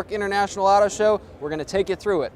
York International Auto Show. We're going to take you through it.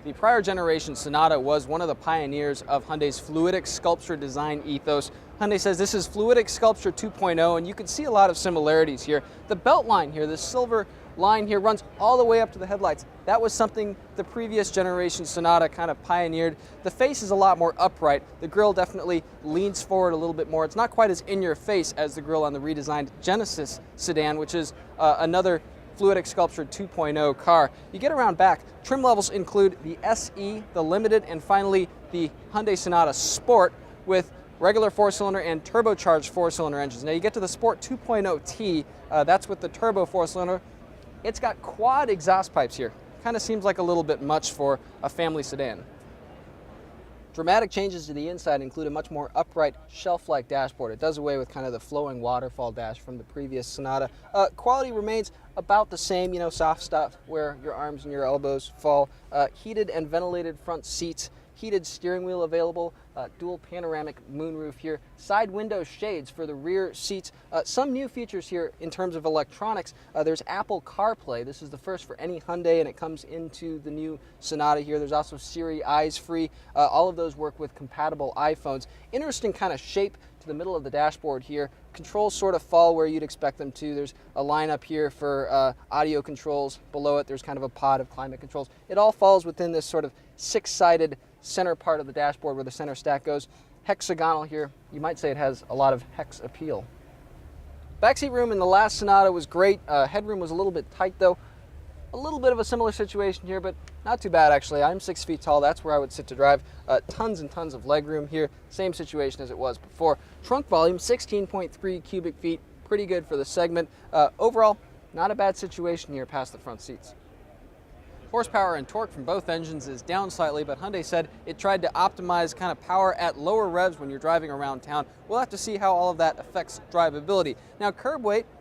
The prior generation Sonata was one of the pioneers of Hyundai's fluidic sculpture design ethos. Hyundai says this is fluidic sculpture 2.0, and you can see a lot of similarities here. The belt line here, this silver line here, runs all the way up to the headlights. That was something the previous generation Sonata kind of pioneered. The face is a lot more upright. The grille definitely leans forward a little bit more. It's not quite as in your face as the grille on the redesigned Genesis sedan, which is another fluidic sculpture 2.0 car. You get around back, trim levels include the SE, the Limited, and finally the Hyundai Sonata Sport with regular 4-cylinder and turbocharged 4-cylinder engines. Now you get to the Sport 2.0T, that's with the turbo 4-cylinder. It's got quad exhaust pipes here. Kind of seems like a little bit much for a family sedan. Dramatic changes to the inside include a much more upright shelf-like dashboard. It does away with kind of the flowing waterfall dash from the previous Sonata. Quality remains about the same, you know, soft stuff where your arms and your elbows fall. Heated and ventilated front seats, heated steering wheel available, dual panoramic moonroof here, side window shades for the rear seats. Some new features here in terms of electronics. There's Apple CarPlay. This is the first for any Hyundai, and it comes into the new Sonata here. There's also Siri Eyes Free. All of those work with compatible iPhones. Interesting kind of shape to the middle of the dashboard here. Controls sort of fall where you'd expect them to. There's a line up here for audio controls. Below it, there's kind of a pod of climate controls. It all falls within this sort of six-sided center part of the dashboard where the center stack goes. Hexagonal here. You might say it has a lot of hex appeal. Backseat room in the last Sonata was great. Headroom was a little bit tight though. A little bit of a similar situation here, but not too bad actually. I'm 6 feet tall. That's where I would sit to drive. Tons and tons of legroom here. Same situation as it was before. Trunk volume, 16.3 cubic feet. Pretty good for the segment. Overall, not a bad situation here past the front seats. Horsepower and torque from both engines is down slightly, but Hyundai said it tried to optimize kind of power at lower revs when you're driving around town. We'll have to see how all of that affects drivability. Now, curb weight